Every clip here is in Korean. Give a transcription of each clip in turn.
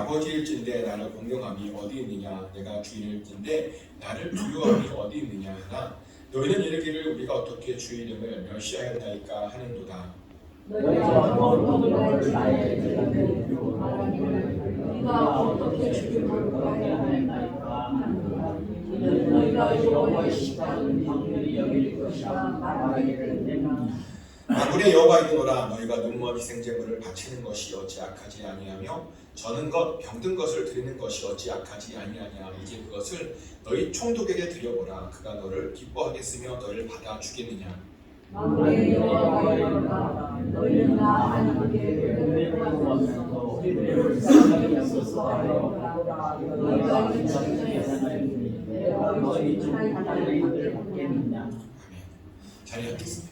아버지일진데 나를 공경함이 어디 있느냐, 내가 주인일진데 나를 두려워함이 어디 있느냐 하나 너희는 이르기를 우리가 어떻게 주의 이름을 멸시하였나이까 하는도다. 너희가 어떻게 나의 이름을 우리가 어떻게 주를 거룩하게 하였나이까 하는도다. 이는 너희가 여호와의 식당은 경멸히 여길 것이라 말하게 되느니라. 만군의 여호와 이르노라 너희가 눈먼 희생제물을 바치는 것이 어찌 악하지 아니하며 저는 것 병든 것을 드리는 것이 어찌 악하지 아니하냐. 이제 그것을 너희 총독에게 드려보라. 그가 너를 기뻐하겠으며 너를 받아 주겠느냐. 만군의 여호와가 이르노라 너희는 나 하나님께 은혜를 구하소서. 은혜를 사랑이 없어서 하여라. 너희가 인정하였으니 내가 너희 하나님을 받겠느냐. 자리에 앉겠습니다.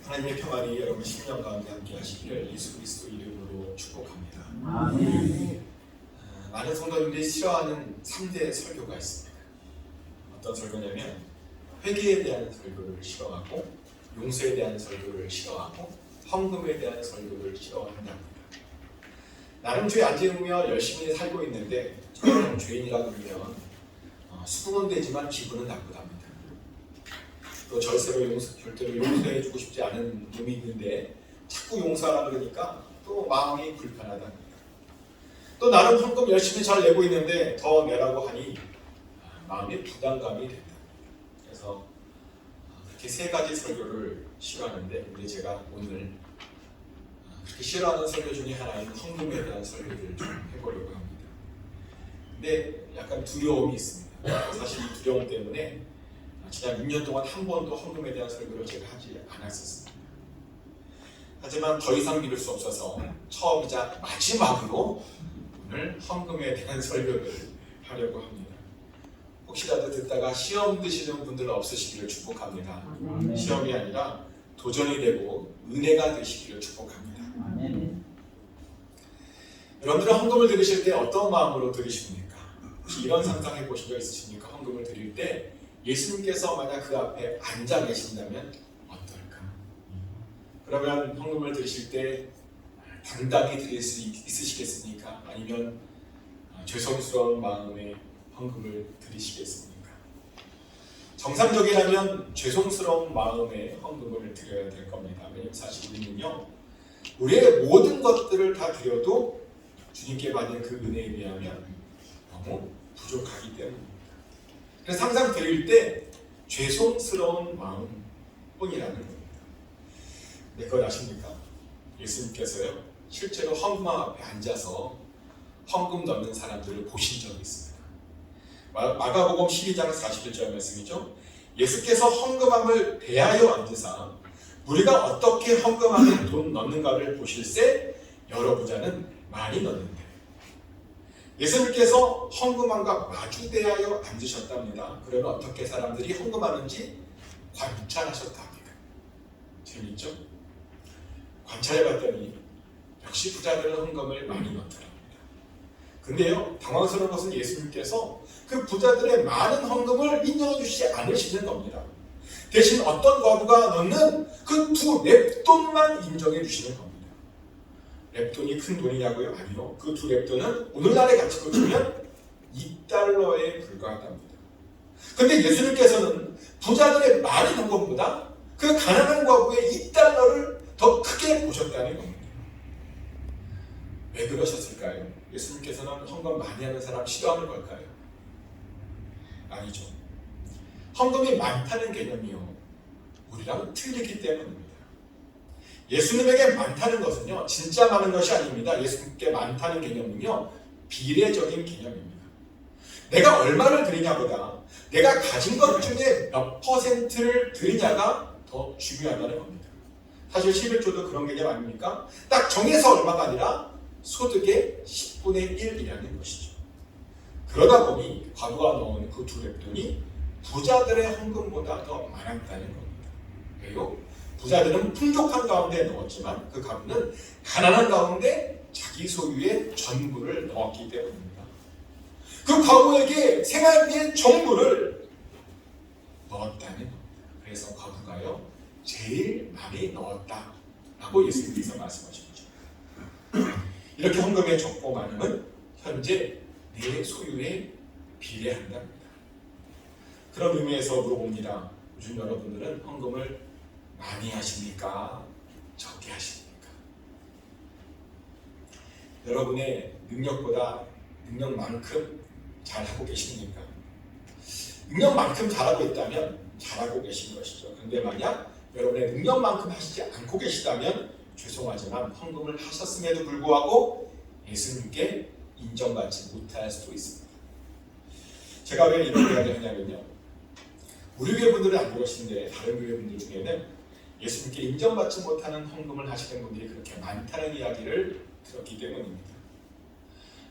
하나님의 평안이 여러분 심령 가운데 함께 하시기를 예수 그리스도 이름으로 축복합니다. 아멘. 많은 성도님들이 싫어하는 3대 설교가 있습니다. 어떤 설교냐면 회개에 대한 설교를 싫어하고 용서에 대한 설교를 싫어하고 헌금에 대한 설교를 싫어한답니다. 나름 죄 안 지으며 열심히 살고 있는데 저는 죄인이라 그러면 수긍은 되지만 기분은 나쁘답니다. 또 절대로 용서해주고 싶지 않은 놈이 있는데 자꾸 용서하라 그러니까 또 마음이 불편하답니다. 또 나름 헌금 열심히 잘 내고 있는데 더 내라고 하니 마음이 부담감이 된다. 그래서 그렇게 세 가지 설교를 싫어하는데 근데 제가 오늘 그렇게 싫어하는 설교 중에 하나인 헌금에 대한 설교를 좀 해보려고 합니다. 근데 약간 두려움이 있습니다. 사실 이 두려움 때문에 지난 6년 동안 한 번도 헌금에 대한 설교를 제가 하지 않았었습니다. 하지만 더 이상 미룰 수 없어서 처음이자 마지막으로 오늘 헌금에 대한 설교를 하려고 합니다. 혹시라도 듣다가 시험 드시는 분들 없으시기를 축복합니다. 시험이 아니라 도전이 되고 은혜가 되시기를 축복합니다. 여러분들은 헌금을 드리실 때 어떤 마음으로 드리십니까? 혹시 이런 상상해 보신 적 있으십니까? 헌금을 드릴 때 예수님께서 만약 그 앞에 앉아 계신다면 어떨까? 그러면 헌금을 드리실 때 당당히 드릴 수 있으시겠습니까? 아니면 죄송스러운 마음에 헌금을 드리시겠습니까? 정상적이라면 죄송스러운 마음에 헌금을 드려야 될 겁니다. 왜냐하면 사실 우리는요 우리의 모든 것들을 다 드려도 주님께 받은 그 은혜에 비하면 너무 부족하기 때문입니다. 그래서 항상 드릴 때 죄송스러운 마음뿐이라는 겁니다. 네, 그걸 아십니까? 예수님께서요 실제로 헌금 앞에 앉아서 헌금 넣는 사람들을 보신 적이 있습니다. 마가복음 12장 41절 말씀이죠. 예수께서 헌금함을 대하여 앉으사 우리가 어떻게 헌금함에 돈 넣는가를 보실세 여러 부자는 많이 넣는데 예수님께서 헌금함과 마주대하여 앉으셨답니다. 그러면 어떻게 사람들이 헌금하는지 관찰하셨답니다. 재밌죠? 관찰해봤더니 역시 부자들은 헌금을 많이 넣더랍니다. 근데요 당황스러운 것은 예수님께서 그 부자들의 많은 헌금을 인정해주시지 않으시는 겁니다. 대신 어떤 과부가 넣는 그 두 랩돈만 인정해 주시는 겁니다. 랩돈이 큰 돈이냐고요? 아니요. 그 두 랩돈은 오늘날의 가치로 치면 $2에 불과하답니다. 근데 예수님께서는 부자들의 많은 헌금보다 그 가난한 과부의 $2를 더 크게 보셨다는 겁니다. 왜 그러셨을까요? 예수님께서는 헌금 많이 하는 사람 싫어하는 걸까요? 아니죠. 헌금이 많다는 개념이요 우리랑 틀리기 때문입니다. 예수님에게 많다는 것은요 진짜 많은 것이 아닙니다. 예수님께 많다는 개념은요 비례적인 개념입니다. 내가 얼마를 드리냐보다 내가 가진 것 중에 몇 퍼센트를 드리냐가 더 중요하다는 겁니다. 사실 11조도 그런 개념 아닙니까? 딱 정해서 얼마가 아니라 소득의 10분의 1이라는 것이죠. 그러다 보니 과부가 넣은 그 두 랩돈이 부자들의 헌금보다 더 많았다는 겁니다. 왜요? 부자들은 풍족한 가운데 넣었지만 그 과부는 가난한 가운데 자기 소유의 전부를 넣었기 때문입니다. 그 과부에게 생활비의 전부를 넣었다는 겁니다. 그래서 과부가요 제일 많이 넣었다라고 예수님께서 말씀하신 거죠. 이렇게 헌금의 적고 많음은 현재 내 소유에 비례한답니다. 그런 의미에서 물어봅니다. 요즘 여러분들은 헌금을 많이 하십니까? 적게 하십니까? 여러분의 능력보다 능력만큼 잘하고 계십니까? 능력만큼 잘하고 있다면 잘하고 계신 것이죠. 그런데 만약 여러분의 능력만큼 하시지 않고 계시다면 죄송하지만 헌금을 하셨음에도 불구하고 예수님께 인정받지 못할 수도 있습니다. 제가 왜 이런 이야기를 하냐면요. 우리 교회 분들은 안 그러시는데 다른 교회 분들 중에는 예수님께 인정받지 못하는 헌금을 하시는 분들이 그렇게 많다는 이야기를 들었기 때문입니다.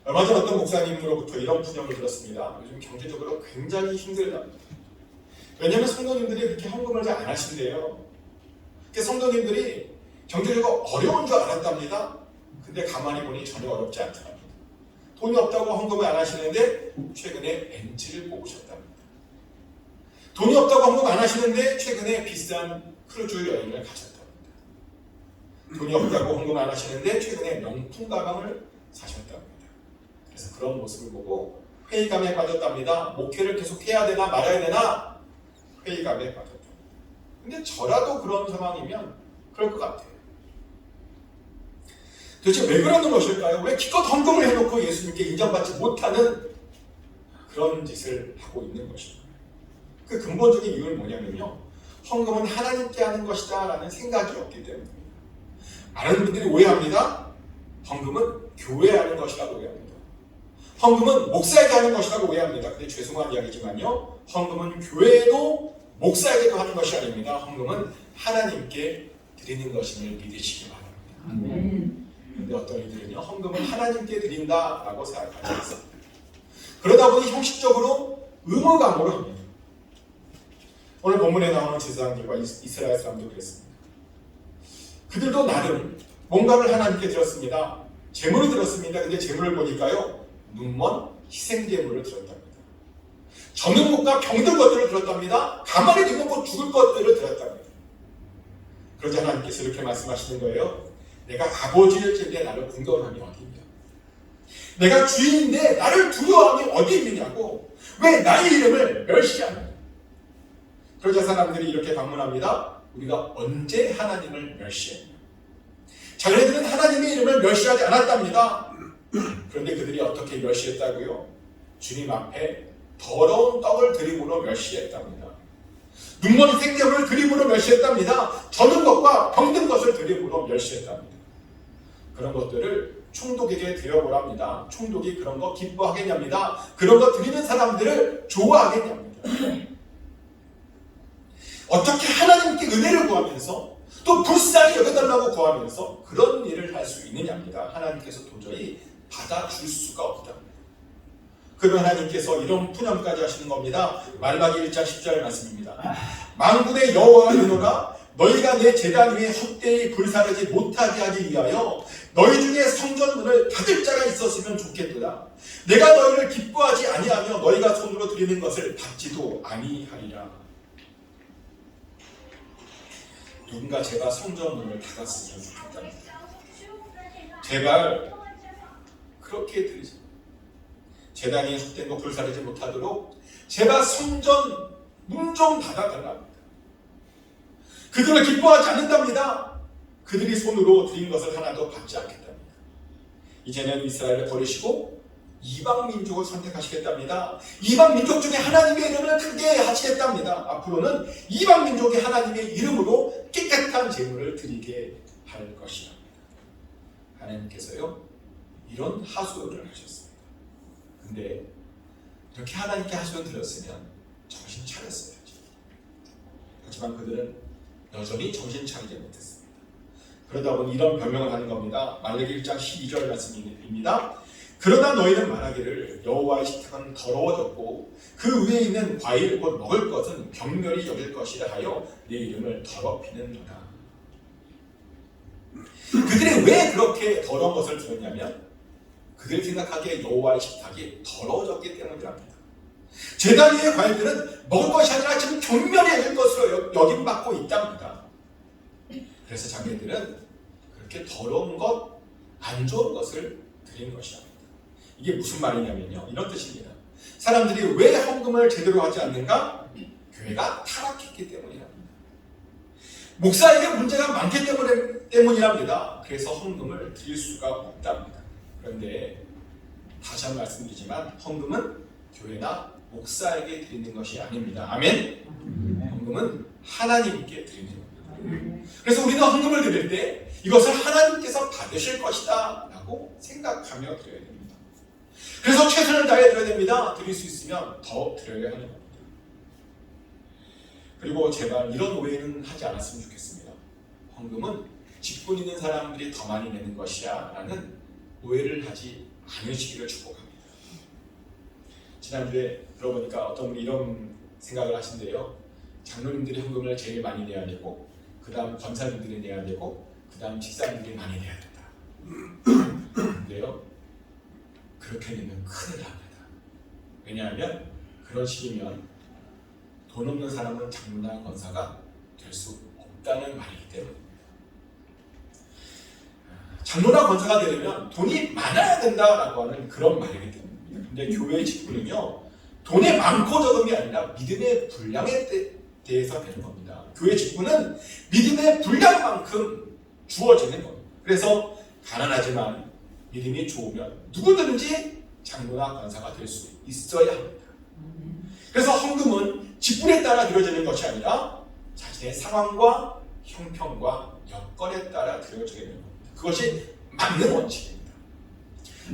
얼마 전 어떤 목사님으로부터 이런 푸념을 들었습니다. 요즘 경제적으로 굉장히 힘들답니다. 왜냐하면 성도님들이 그렇게 헌금을 잘 안 하신대요. 성도님들이 경제적으로 어려운 줄 알았답니다. 근데 가만히 보니 전혀 어렵지 않더랍니다. 돈이 없다고 헌금을 안 하시는데 최근에 벤츠를 뽑으셨답니다. 돈이 없다고 헌금 안 하시는데 최근에 비싼 크루즈 여행을 가셨답니다. 돈이 없다고 헌금 안 하시는데 최근에 명품 가방을 사셨답니다. 그래서 그런 모습을 보고 회의감에 빠졌답니다. 목회를 계속 해야 되나 말아야 되나 회의감에 빠졌답니다. 근데 저라도 그런 상황이면 그럴 것 같아요. 도대체 왜 그러는 것일까요? 왜 기껏 헌금을 해놓고 예수님께 인정받지 못하는 그런 짓을 하고 있는 것일까요? 그 근본적인 이유는 뭐냐면요. 헌금은 하나님께 하는 것이다 라는 생각이 없기 때문입니다. 많은 분들이 오해합니다. 헌금은 교회에 하는 것이라고 오해합니다. 헌금은 목사에게 하는 것이라고 오해합니다. 근데 죄송한 이야기지만요. 헌금은 교회도 목사에게도 하는 것이 아닙니다. 헌금은 하나님께 드리는 것임을 믿으시기 바랍니다. 그런데 어떤 이들은요. 헌금은 하나님께 드린다라고 생각하고 있습니다. 그러다 보니 형식적으로 의무감으로 합니다. 오늘 본문에 나오는 제사장들과 이스라엘 사람도 그랬습니다. 그들도 나름 뭔가를 하나님께 드렸습니다. 제물을 드렸습니다. 근데 제물을 보니까요. 눈먼 희생제물을 드렸답니다. 저는 못가 병들 것들을 드렸답니다. 가만히 두면 뭐 죽을 것들을 드렸답니다. 그러자 하나님께서 이렇게 말씀하시는 거예요. 내가 아버지를 제게 나를 공경함이 어디 있냐? 내가 주인인데 나를 두려워함이 어디 있느냐고? 왜 나의 이름을 멸시하느냐? 그러자 사람들이 이렇게 반문합니다. 우리가 언제 하나님을 멸시했냐? 자기네들은 하나님의 이름을 멸시하지 않았답니다. 그런데 그들이 어떻게 멸시했다고요? 주님 앞에 더러운 떡을 드림으로 멸시했답니다. 눈먼 희생제물을 드림으로 멸시했답니다. 저는 것과 병든 것을 드림으로 멸시했답니다. 그런 것들을 총독에게 드려보랍니다. 총독이 그런 거 기뻐하겠냐입니다. 그런 거 드리는 사람들을 좋아하겠냐입니다. 어떻게 하나님께 은혜를 구하면서 또 불쌍히 여겨달라고 구하면서 그런 일을 할 수 있느냐입니다. 하나님께서 도저히 받아줄 수가 없답니다. 그러면 하나님께서 이런 푸념까지 하시는 겁니다. 말라기 1장 10절 말씀입니다. 만군의 여호와가 이르노라 너희가 내 제단 위에 헛되이 불사르지 못하게 하기 위하여 너희 중에 성전 문을 닫을 자가 있었으면 좋겠도다. 내가 너희를 기뻐하지 아니하며 너희가 손으로 드리는 것을 받지도 아니하리라. 누군가 제발 성전 문을 닫았으면 좋겠답니다. 제발 그렇게 드리자. 제단이 헛된 거 불사르지 못하도록 제발 성전 문 좀 닫아달랍니다. 그들을 기뻐하지 않는답니다. 그들이 손으로 드린 것을 하나도 받지 않겠답니다. 이제는 이스라엘을 버리시고 이방 민족을 선택하시겠답니다. 이방 민족 중에 하나님의 이름을 크게 하시겠답니다. 앞으로는 이방 민족이 하나님의 이름으로 깨끗한 제물을 드리게 할 것이랍니다. 하나님께서요 이런 하소연을 하셨습니다. 근데 이렇게 하나님께 하소연 드렸으면 정신 차렸어야죠. 하지만 그들은 여전히 정신 차리지 못했습니다. 그러다 보니 이런 변명을 하는 겁니다. 말라기 1장 12절 말씀입니다. 그러나 너희는 말하기를 여호와의 식탁은 더러워졌고 그 위에 있는 과일 곧 먹을 것은 경멸이 여길 것이라 하여 내 이름을 더럽히는도다. 그들이 왜 그렇게 더러운 것을 드렸냐면 그들이 생각하기에 여호와의 식탁이 더러워졌기 때문이랍니다. 제단 위의 과일들은 먹을 것이 아니라 지금 경멸이 여길 것으로 여김받고 있답니다. 그래서 자기들은 그렇게 더러운 것 안 좋은 것을 드리는 것이랍니다. 이게 무슨 말이냐면요, 이런 뜻입니다. 사람들이 왜 헌금을 제대로 하지 않는가? 교회가 타락했기 때문이랍니다. 목사에게 문제가 많기 때문이랍니다. 그래서 헌금을 드릴 수가 없답니다. 그런데 다시 한번 말씀드리지만 헌금은 교회나 목사에게 드리는 것이 아닙니다. 아멘? 헌금은 하나님께 드리는 겁니다. 그래서 우리는 헌금을 드릴 때 이것을 하나님께서 받으실 것이다 라고 생각하며 드려야 됩니다. 그래서 최선을 다해 드려야 됩니다. 드릴 수 있으면 더 드려야 하는 겁니다. 그리고 제발 이런 오해는 하지 않았으면 좋겠습니다. 헌금은 직분 있는 사람들이 더 많이 내는 것이야 라는 오해를 하지 않으시기를 축복합니다. 지난주에 들어보니까 어떤 분이 이런 생각을 하신대요. 장로님들이 헌금을 제일 많이 내야 되고, 그 다음 권사님들이 내야 되고, 그 다음 집사님들이 많이 내야 된다. 근데요, 그렇게 되면 큰일 납니다. 왜냐하면 그런 식이면 돈 없는 사람은 장로나 권사가 될 수 없다는 말이기 때문입니다. 장로나 권사가 되려면 돈이 많아야 된다라고 하는 그런 말이기 때문입니다. 근데 교회의 직분은요, 돈의 많고 적음이 아니라 믿음의 분량에 대해서 되는 겁니다. 교회 직분은 믿음의 분량만큼 주어지는 겁니다. 그래서 가난하지만 믿음이 좋으면 누구든지 장로나 권사가 될 수 있어야 합니다. 그래서 헌금은 직분에 따라 드려지는 것이 아니라 자신의 상황과 형편과 여건에 따라 드려지게 되는 겁니다. 그것이 맞는 원칙입니다.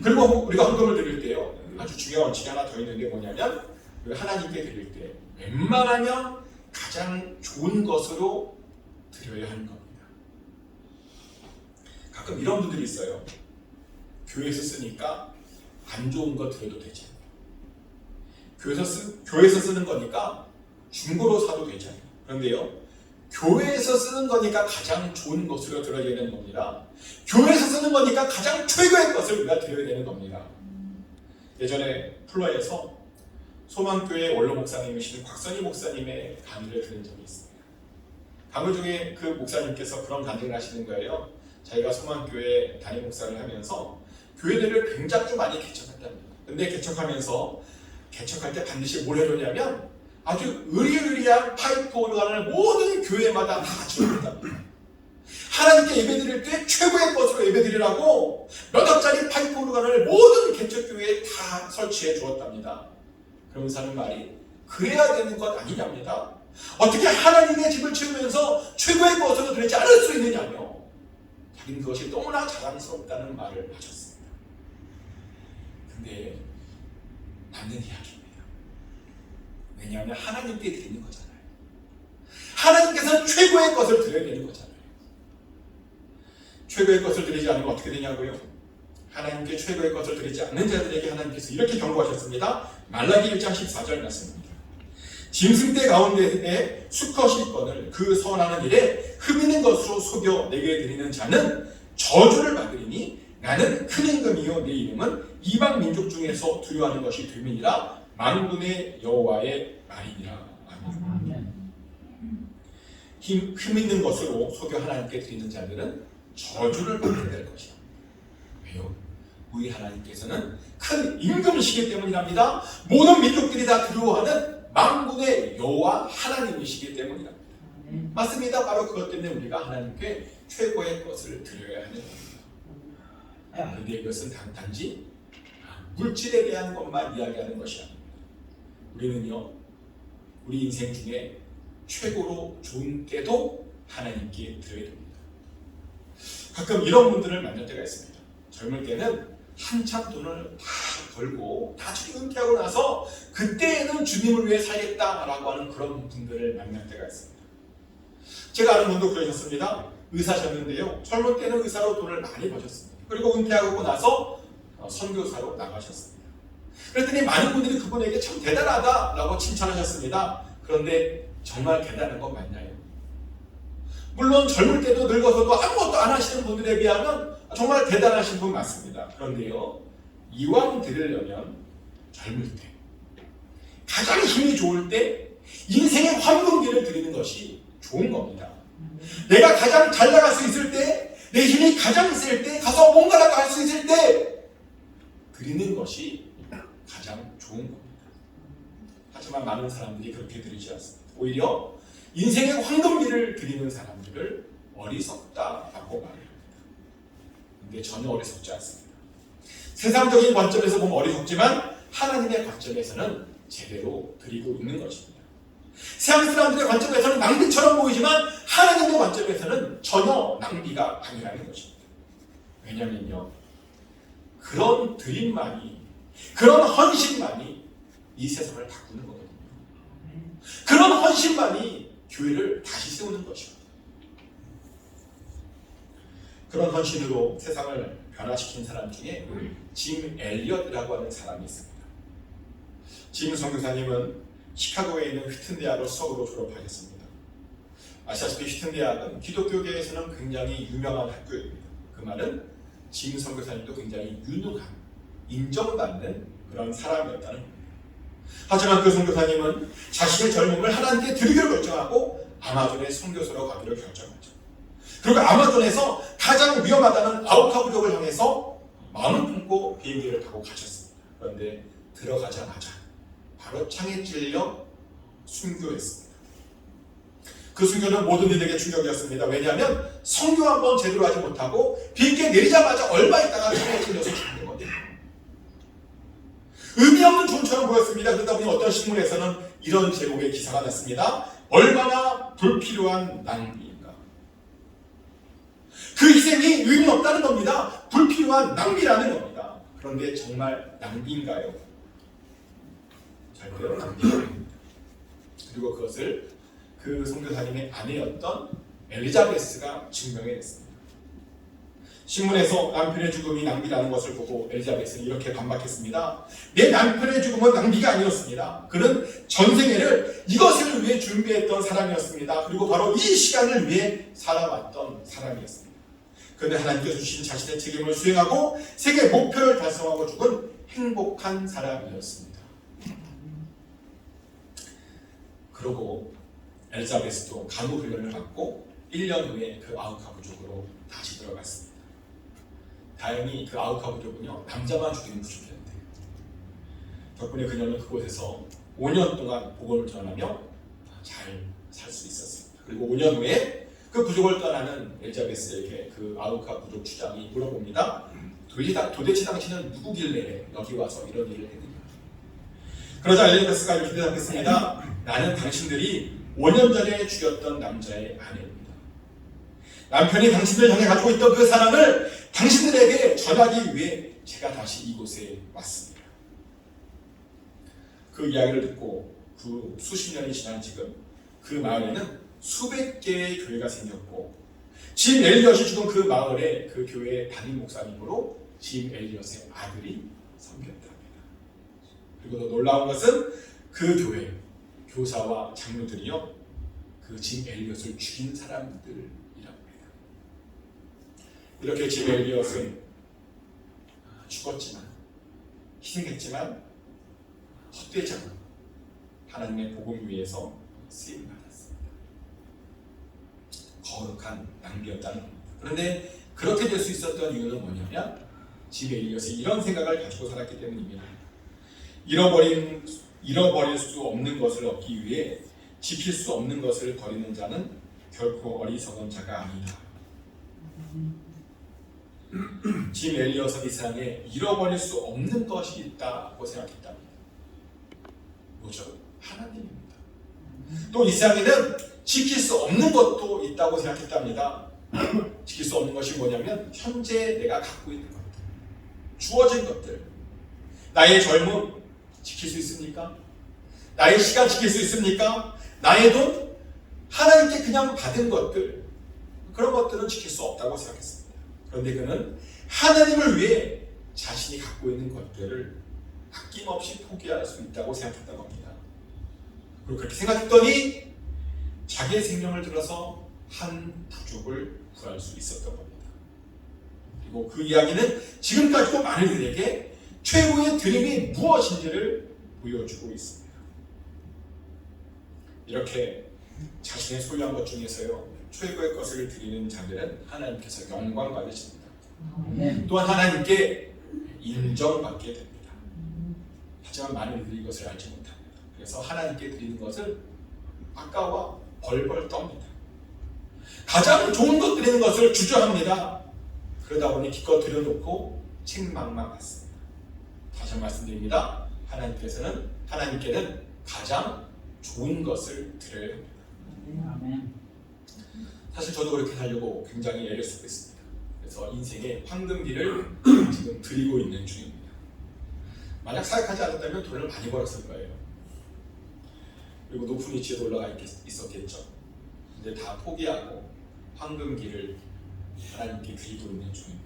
그리고 우리가 헌금을 드릴 때요, 아주 중요한 원칙이 하나 더 있는 게 뭐냐면, 하나님께 드릴 때 웬만하면 가장 좋은 것으로 드려야 하는 겁니다. 가끔 이런 분들이 있어요. 교회에서 쓰니까 안 좋은 거 드려도 되지 않아요. 교회에서 쓰는 거니까 중고로 사도 되지 않아요. 그런데요, 교회에서 쓰는 거니까 가장 좋은 것으로 드려야 되는 겁니다. 교회에서 쓰는 거니까 가장 최고의 것을 우리가 드려야 되는 겁니다. 예전에 플러에서 소망교회 원로 목사님이신 곽선희 목사님의 강의를 들은 적이 있습니다. 강의 중에 그 목사님께서 그런 간증을 하시는 거예요. 자기가 소망교회 담임 목사를 하면서 교회들을 굉장히 많이 개척했답니다. 근데 개척할 때 반드시 뭘 해놓냐면 아주 의리의리한 파이프 오르간을 모든 교회마다 다 갖추었답니다. 하나님께 예배드릴 때 최고의 것으로 예배드리라고 몇 억짜리 파이프 오르간을 모든 개척교회에 다 설치해 주었답니다. 그러면서 하는 말이 그래야 되는 것 아니냐입니다. 어떻게 하나님의 집을 채우면서 최고의 것으로 드리지 않을 수 있느냐며 자기는 그것이 너무나 자랑스럽다는 말을 하셨습니다. 근데 맞는 이야기입니다. 왜냐하면 하나님께 드리는 거잖아요. 하나님께서 최고의 것을 드려야 되는 거잖아요. 최고의 것을 드리지 않으면 어떻게 되냐고요? 하나님께 최고의 것을 드리지 않는 자들에게 하나님께서 이렇게 경고하셨습니다. 말라기 1장 14절 말씀입니다. 짐승떼 가운데에 수컷이 있거늘 그 선하는 일에 흠있는 것으로 속여 내게 드리는 자는 저주를 받으리니 나는 큰 임금이요 내 이름은 이방 민족 중에서 두려워하는 것이 됨이니라 만군의 여호와의 말이니라. 아멘. 흠있는 것으로 속여 하나님께 드리는 자들은 저주를 받게 될 것이다. 왜요? 우리 하나님께서는 큰 임금이시기 때문이랍니다. 모든 민족들이 다 두려워하는 만군의 여호와 하나님이시기 때문이랍니다. 맞습니다. 바로 그것 때문에 우리가 하나님께 최고의 것을 드려야 하는 겁니다. 그런데 이것은 단지 물질에 대한 것만 이야기하는 것이 아닙니다. 우리는요, 우리 인생 중에 최고로 좋은 때도 하나님께 드려야 됩니다. 가끔 이런 분들을 만날 때가 있습니다. 젊을 때는 한참 돈을 다 벌고 나중에 은퇴하고 나서 그때는 주님을 위해 살겠다라고 하는 그런 분들을 만날 때가 있습니다. 제가 아는 분도 그러셨습니다. 의사셨는데요, 젊을 때는 의사로 돈을 많이 버셨습니다. 그리고 은퇴하고 나서 선교사로 나가셨습니다. 그랬더니 많은 분들이 그분에게 참 대단하다라고 칭찬하셨습니다. 그런데 정말 대단한 건 맞나요? 물론 젊을 때도 늙어서도 아무것도 안 하시는 분들에 비하면 정말 대단하신 분 맞습니다. 그런데요, 이왕 드리려면 젊을 때, 가장 힘이 좋을 때 인생의 황금기를 드리는 것이 좋은 겁니다. 내가 가장 잘 나갈 수 있을 때, 내 힘이 가장 있을 때, 가서 뭔가라도 할 수 있을 때 드리는 것이 가장 좋은 겁니다. 하지만 많은 사람들이 그렇게 드리지 않습니다. 오히려 인생의 황금비를 드리는 사람들을 어리석다라고 말합니다. 근데 전혀 어리석지 않습니다. 세상적인 관점에서 보면 어리석지만 하나님의 관점에서는 제대로 드리고 있는 것입니다. 세상 사람들의 관점에서는 낭비처럼 보이지만 하나님의 관점에서는 전혀 낭비가 아니라는 것입니다. 왜냐면요, 그런 드림만이, 그런 헌신만이 이 세상을 바꾸는 거거든요. 그런 헌신만이 교회를 다시 세우는 것입니다. 그런 헌신으로 세상을 변화시킨 사람 중에 짐 엘리엇이라고 하는 사람이 있습니다. 짐 선교사님은 시카고에 있는 휘튼 대학을 수석으로 졸업하셨습니다. 아시다시피 휘튼 대학은 기독교계에서는 굉장히 유명한 학교입니다. 그 말은 짐 선교사님도 굉장히 유능한, 인정받는 그런 사람이었다는 겁니다. 하지만 그 선교사님은 자신의 젊음을 하나님께 드리기로 결정하고 아마존의 선교사로 가기로 결정하죠. 그리고 아마존에서 가장 위험하다는 아우카 부족을 향해서 마음을 품고 비행기를 타고 가셨습니다. 그런데 들어가자마자 바로 창에 찔려 순교했습니다. 그 순교는 모든 이들에게 충격이었습니다. 왜냐하면 선교 한번 제대로 하지 못하고 비행기에 내리자마자 얼마 있다가 창에 찔려서 죽는 거예요. 의미 없는 죽음처럼 보였습니다. 그러다 보니 어떤 신문에서는 이런 제목의 기사가 났습니다. 얼마나 불필요한 낭비인가. 그 희생이 의미 없다는 겁니다. 불필요한 낭비라는 겁니다. 그런데 정말 낭비인가요? 절대로 낭비가 아닙니다. 그리고 그것을 그 선교사님의 아내였던 엘리자베스가 증명해냈습니다. 신문에서 남편의 죽음이 낭비라는 것을 보고 엘리자베스는 이렇게 반박했습니다. 내 남편의 죽음은 낭비가 아니었습니다. 그는 전생에를 이것을 위해 준비했던 사람이었습니다. 그리고 바로 이 시간을 위해 살아왔던 사람이었습니다. 그는 하나님께서 주신 자신의 책임을 수행하고 세계 목표를 달성하고 죽은 행복한 사람이었습니다. 그러고 엘리자베스도 간호 훈련을 받고 1년 후에 그 아우카 부족으로 다시 들어갔습니다. 다행히 그 아우카 부족은요, 남자만 죽이는 부족이었는데 덕분에 그녀는 그곳에서 5년 동안 복음을 전하며 잘 살 수 있었습니다. 그리고 5년 후에 그 부족을 떠나는 엘리자베스에게 그 아우카 부족 주장이 물어봅니다. 도대체 당신은 누구길래 여기 와서 이런 일을 했느냐. 그러자 엘리자베스가 이렇게 대답했습니다. 나는 당신들이 5년 전에 죽였던 남자의 아내입니다. 남편이 당신들 향해 가지고 있던 그 사랑을 당신들에게 전하기 위해 제가 다시 이곳에 왔습니다. 그 이야기를 듣고 그 수십 년이 지난 지금 그 마을에는 수백 개의 교회가 생겼고 짐 엘리엇이 죽은 그 마을에 그 교회의 담임 목사님으로 짐 엘리엇의 아들이 섬겼답니다. 그리고 더 놀라운 것은 그 교회 교사와 장로들이요, 그 짐 엘리엇을 죽인 사람들이라고 합니다. 이렇게 짐 엘리엇은 죽었지만, 희생했지만 헛되지 않고 하나님의 복음 위에서 쓰임 받았습니다. 거룩한 낭비였다는 겁니다. 그런데 그렇게 될 수 있었던 이유는 뭐냐면 짐 엘리엇이 이런 생각을 가지고 살았기 때문입니다. 잃어버릴 수 없는 것을 얻기 위해 지킬 수 없는 것을 버리는 자는 결코 어리석은 자가 아니다. 짐 엘리엇은 이 세상에 잃어버릴 수 없는 것이 있다고 생각했답니다. 뭐죠? 하나님입니다. 또 이 세상에는 지킬 수 없는 것도 있다고 생각했답니다. 지킬 수 없는 것이 뭐냐면 현재 내가 갖고 있는 것들, 주어진 것들, 나의 젊음 지킬 수 있습니까? 나의 시간 지킬 수 있습니까? 나의 돈, 하나님께 그냥 받은 것들, 그런 것들은 지킬 수 없다고 생각했습니다. 그런데 그는 하나님을 위해 자신이 갖고 있는 것들을 아낌없이 포기할 수 있다고 생각했던 겁니다. 그리고 그렇게 생각했더니 자기의 생명을 들어서 한 부족을 구할 수 있었던 겁니다. 그리고 그 이야기는 지금까지도 많은 이들에게 최고의 드림이 무엇인지를 보여주고 있습니다. 이렇게 자신의 소유한 것 중에서요, 최고의 것을 드리는 자들은 하나님께서 영광 받으십니다. 아멘. 또한 하나님께 인정받게 됩니다. 하지만 많은 이들이 이것을 알지 못합니다. 그래서 하나님께 드리는 것을 아까워 벌벌 떱니다. 가장 좋은 것 드리는 것을 주저합니다. 그러다 보니 기껏 들여놓고 책망만 받습니다. 다시 한번 말씀드립니다. 하나님께는 가장 좋은 것을 드려야 합니다. 아멘. 사실 저도 그렇게 살려고 굉장히 애를 쓰고 있습니다. 그래서 인생의 황금비를 지금 드리고 있는 중입니다. 만약 사역하지 않았다면 돈을 많이 벌었을 거예요. 그리고 높은 위치에 올라가 있었겠죠. 근데 다 포기하고 황금기를 하나님께 드리고 있는 중입니다.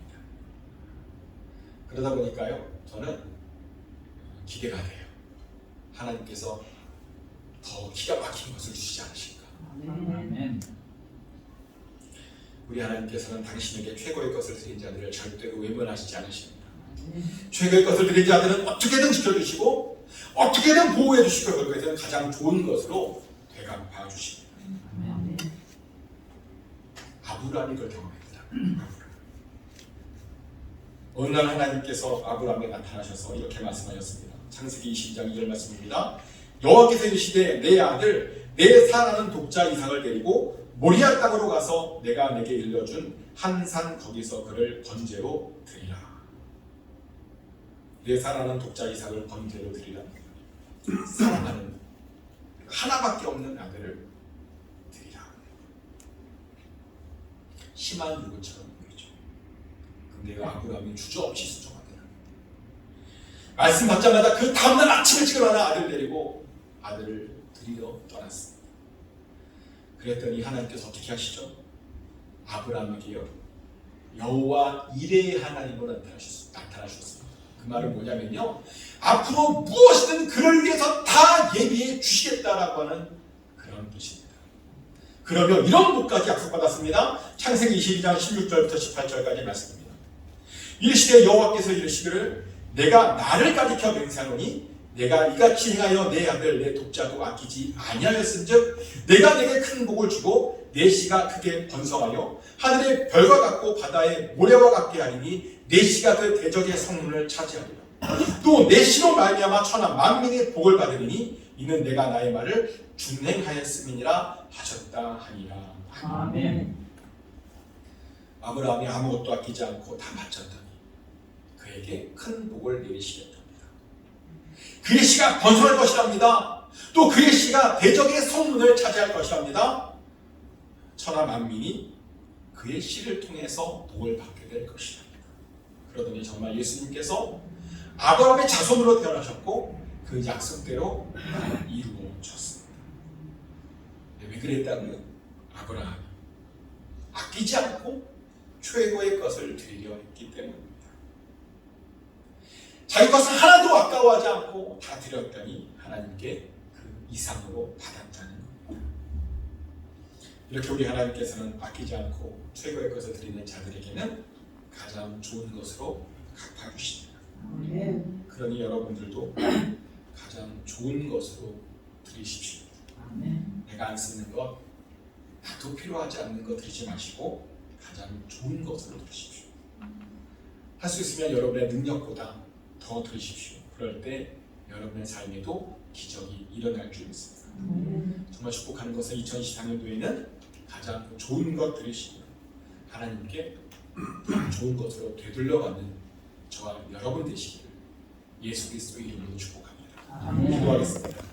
그러다 보니까요, 저는 기대가 돼요. 하나님께서 더 기가 막힌 것을 주시지 않으실까. 아멘. 우리 하나님께서는 당신에게 최고의 것을 드린 자들을 절대로 외면하시지 않으십니다. 최고의 것을 드린 자들은 어떻게든 지켜주시고 어떻게든 보호해 주시고 그것에는 가장 좋은 것으로 되갚아 주십니다. 아멘. 아브라함이 그걸 경험합니다. 어느 날 하나님께서 아브라함에 나타나셔서 이렇게 말씀하셨습니다. 창세기 22장 2절 말씀입니다. 여호와께서 이르시되 내 아들 내 사랑하는 독자 이삭을 데리고 모리아 땅으로 가서 내가 내게 일러준 한 산 거기서 그를 번제로 드리라. 내 사랑하는 독자 이삭을 번제로 드리라. 사랑하는 하나밖에 없는 아들을 드리라. 심한 누구처럼 보이죠. 근데 아브라함이 주저없이 순종합니다. 말씀 받자마자 그 다음날 아침 일찍 일어나 아들 데리고 아들을 드리러 떠났습니다. 그랬더니 하나님께서 어떻게 하시죠? 아브라함에게요, 여호와 이레의 하나님으로 나타나셨습니다. 그 말은 뭐냐면요, 앞으로 무엇이든 그를 위해서 다 예비해 주시겠다라고 하는 그런 뜻입니다. 그러면 이런 복까지 약속받았습니다. 창세기 22장 16절부터 18절까지 말씀입니다. 이르시되 여호와께서 이르시기를 내가 나를 가리켜 맹세하노니 내가 이같이 행하여 내 아들 내 독자도 아끼지 아니하였은즉 내가 내게 큰 복을 주고 내 씨가 크게 번성하여 하늘의 별과 같고 바다의 모래와 같게 하리니 내 씨가 그 대적의 성문을 차지하리라. 또 내 씨로 말미암아 천하 만민의 복을 받으리니 이는 내가 나의 말을 준행하였음이니라 하셨다 하니라. 아멘. 아브라함이 아무것도 아끼지 않고 다 바쳤더니 그에게 큰 복을 내리시겠답니다. 그의 씨가 번성할 것이랍니다. 또 그의 씨가 대적의 성문을 차지할 것이랍니다. 천하 만민이 그의 씨를 통해서 복을 받게 될 것이랍니다. 그러더니 정말 예수님께서 아브라함의 자손으로 태어나셨고 그 약속대로 이루어졌습니다. 왜 그랬다면 아브라함이 아끼지 않고 최고의 것을 드리려 했기 때문입니다. 자기 것을 하나도 아까워하지 않고 다 드렸더니 하나님께 그 이상으로 받았다는 겁니다. 이렇게 우리 하나님께서는 아끼지 않고 최고의 것을 드리는 자들에게는 가장 좋은 것으로 갚아주십니다. 아멘. 그러니 여러분들도 가장 좋은 것으로 드리십시오. 아멘. 내가 안 쓰는 것, 나도 필요하지 않는 것 드리지 마시고 가장 좋은 것으로 드리십시오. 할 수 있으면 여러분의 능력보다 더 드리십시오. 그럴 때 여러분의 삶에도 기적이 일어날 줄 믿습니다. 정말 축복하는 것은 2024년도에는 가장 좋은 것 드리시고 하나님께 좋은 것으로 되돌려가는 저와 여러분 되시기를 예수 그리스도의 이름으로 축복합니다. 아멘. 기도하겠습니다.